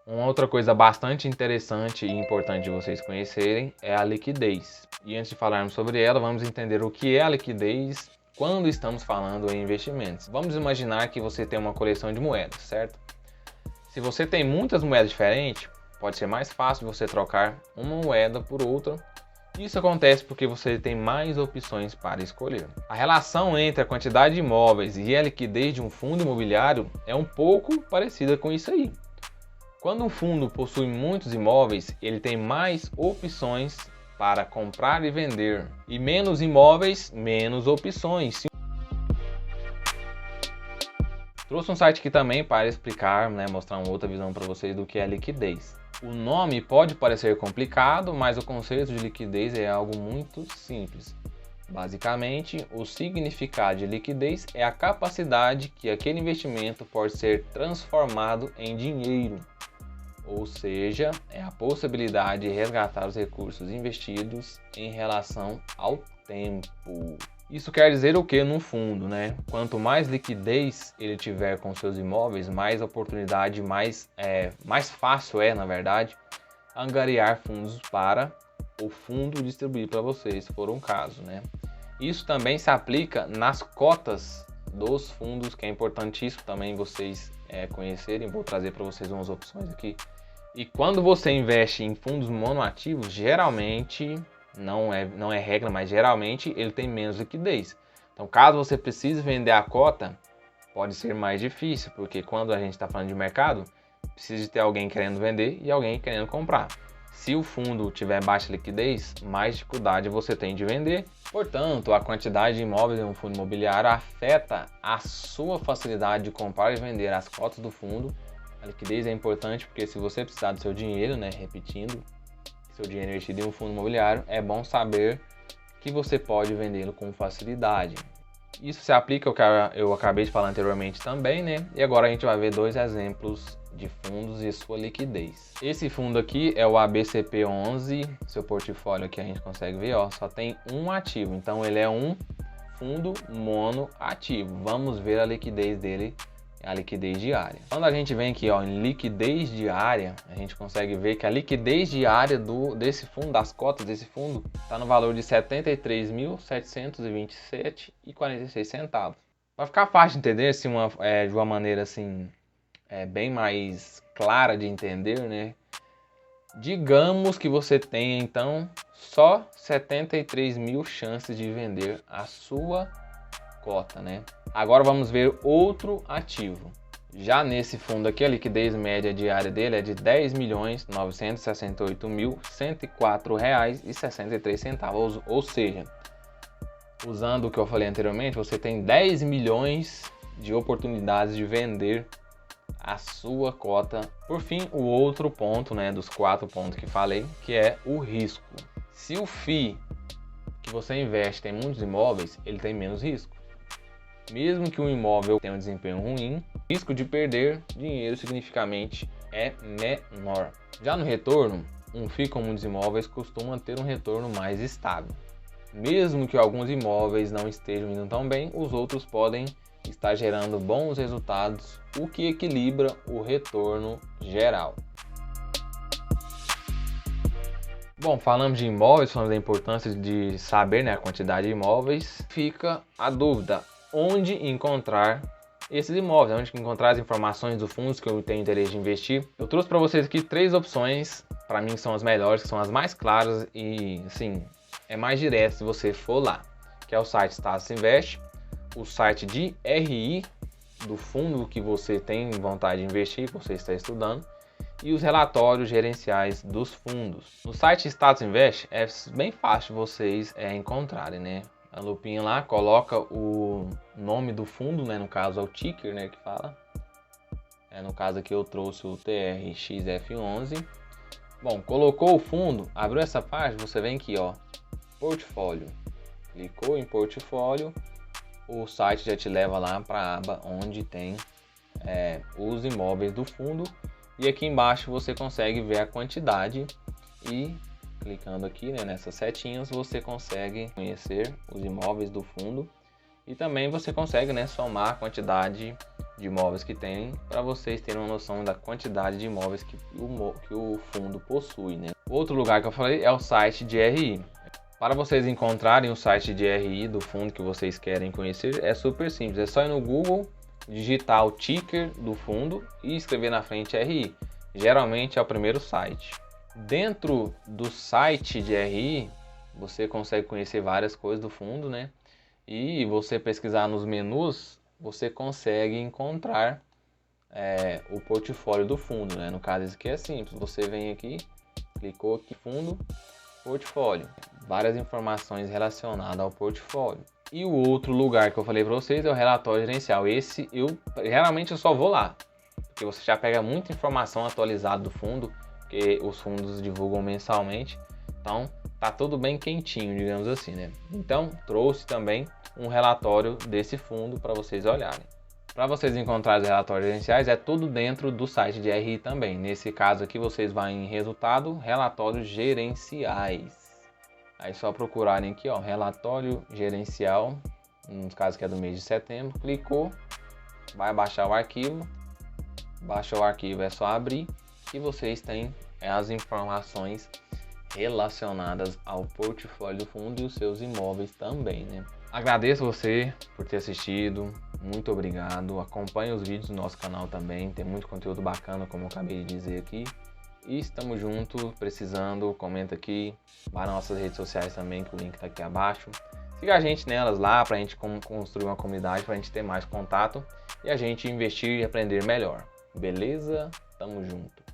Uma outra coisa bastante interessante e importante de vocês conhecerem é a liquidez. E antes de falarmos sobre ela, vamos entender o que é a liquidez quando estamos falando em investimentos. Vamos imaginar que você tem uma coleção de moedas, certo? Se você tem muitas moedas diferentes, pode ser mais fácil você trocar uma moeda por outra. Isso acontece porque você tem mais opções para escolher. A relação entre a quantidade de imóveis e a liquidez de um fundo imobiliário é um pouco parecida com isso aí. Quando um fundo possui muitos imóveis, ele tem mais opções para comprar e vender. E menos imóveis, menos opções. Trouxe um site aqui também para explicar, mostrar uma outra visão para vocês do que é liquidez. O nome pode parecer complicado, mas o conceito de liquidez é algo muito simples. Basicamente, o significado de liquidez é a capacidade que aquele investimento pode ser transformado em dinheiro. Ou seja, é a possibilidade de resgatar os recursos investidos em relação ao tempo. Isso quer dizer o que num fundo, Quanto mais liquidez ele tiver com seus imóveis, mais oportunidade, mais fácil na verdade, angariar fundos para o fundo distribuir para vocês, se for um caso, Isso também se aplica nas cotas dos fundos, que é importantíssimo também vocês conhecerem. Vou trazer para vocês umas opções aqui. E quando você investe em fundos monoativos, geralmente, não é regra, mas geralmente ele tem menos liquidez. Então, caso você precise vender a cota, pode ser mais difícil, porque quando a gente está falando de mercado, precisa de ter alguém querendo vender e alguém querendo comprar. Se o fundo tiver baixa liquidez, mais dificuldade você tem de vender. Portanto, a quantidade de imóveis em um fundo imobiliário afeta a sua facilidade de comprar e vender as cotas do fundo. A liquidez é importante porque se você precisar do seu dinheiro, repetindo, seu dinheiro investido em um fundo imobiliário, é bom saber que você pode vendê-lo com facilidade. Isso se aplica ao que eu acabei de falar anteriormente também, E agora a gente vai ver dois exemplos de fundos e sua liquidez. Esse fundo aqui é o ABCP11, seu portfólio aqui a gente consegue ver, só tem um ativo, então ele é um fundo monoativo. Vamos ver a liquidez dele, a liquidez diária. Quando a gente vem aqui em liquidez diária, a gente consegue ver que a liquidez diária desse fundo, das cotas desse fundo, está no valor de R$ 73.727,46. Para ficar fácil de entender, de uma maneira assim, bem mais clara de entender, digamos que você tenha então só 73 mil chances de vender a sua cota, Agora vamos ver outro ativo. Já nesse fundo aqui, a liquidez média diária dele é de R$ 10.968.104,63. Ou seja, usando o que eu falei anteriormente, você tem 10 milhões de oportunidades de vender a sua cota. Por fim, o outro ponto, dos 4 pontos que falei, que é o risco. Se o FII que você investe tem muitos imóveis, ele tem menos risco. Mesmo que um imóvel tenha um desempenho ruim, o risco de perder dinheiro significativamente é menor. Já no retorno, um FII com muitos imóveis costuma ter um retorno mais estável. Mesmo que alguns imóveis não estejam indo tão bem, os outros podem estar gerando bons resultados, o que equilibra o retorno geral. Bom, falamos de imóveis, falamos da importância de saber a quantidade de imóveis. Fica a dúvida: onde encontrar esses imóveis, onde encontrar as informações dos fundos que eu tenho interesse de investir. Eu trouxe para vocês aqui 3 opções, para mim são as melhores, que são as mais claras e assim, é mais direto se você for lá, que é o site Status Invest, o site de RI do fundo que você tem vontade de investir, que você está estudando, e os relatórios gerenciais dos fundos. No site Status Invest é bem fácil vocês encontrarem, A lupinha lá, coloca o nome do fundo, no caso é o ticker, que fala. No caso aqui eu trouxe o TRXF11. Bom, colocou o fundo, abriu essa página, você vem aqui, portfólio. Clicou em portfólio, o site já te leva lá para a aba onde tem os imóveis do fundo. E aqui embaixo você consegue ver a quantidade e clicando aqui nessas setinhas você consegue conhecer os imóveis do fundo E também você consegue, né, somar a quantidade de imóveis que tem, para vocês terem uma noção da quantidade de imóveis que o fundo possui, né? Outro lugar que eu falei é o site de RI. Para vocês encontrarem o site de RI do fundo que vocês querem conhecer, é super simples. É só ir no Google, digitar o ticker do fundo e escrever na frente RI. Geralmente é o primeiro site. Dentro do site de RI, você consegue conhecer várias coisas do fundo, né? E você pesquisar nos menus, você consegue encontrar o portfólio do fundo, né? No caso, isso aqui é simples. Você vem aqui, clicou aqui, fundo, portfólio. Várias informações relacionadas ao portfólio. E o outro lugar que eu falei para vocês é o relatório gerencial. Esse geralmente eu só vou lá, porque você já pega muita informação atualizada do fundo, que os fundos divulgam mensalmente. Então tá tudo bem quentinho, digamos assim, né? Então trouxe também um relatório desse fundo para vocês olharem. Para vocês encontrarem os relatórios gerenciais, é tudo dentro do site de RI também. Nesse caso aqui, vocês vão em resultado, relatórios gerenciais. Aí só procurarem aqui, ó, relatório gerencial, no caso que é do mês de setembro, clicou, vai baixar o arquivo, baixou o arquivo, é só abrir e vocês têm as informações relacionadas ao portfólio do fundo e os seus imóveis também, né? Agradeço você por ter assistido, muito obrigado, acompanhe os vídeos do nosso canal também, tem muito conteúdo bacana, como eu acabei de dizer aqui. E estamos juntos, precisando, comenta aqui, vai nas nossas redes sociais também, que o link está aqui abaixo. Siga a gente nelas lá para a gente construir uma comunidade, para a gente ter mais contato e a gente investir e aprender melhor. Beleza? Tamo junto.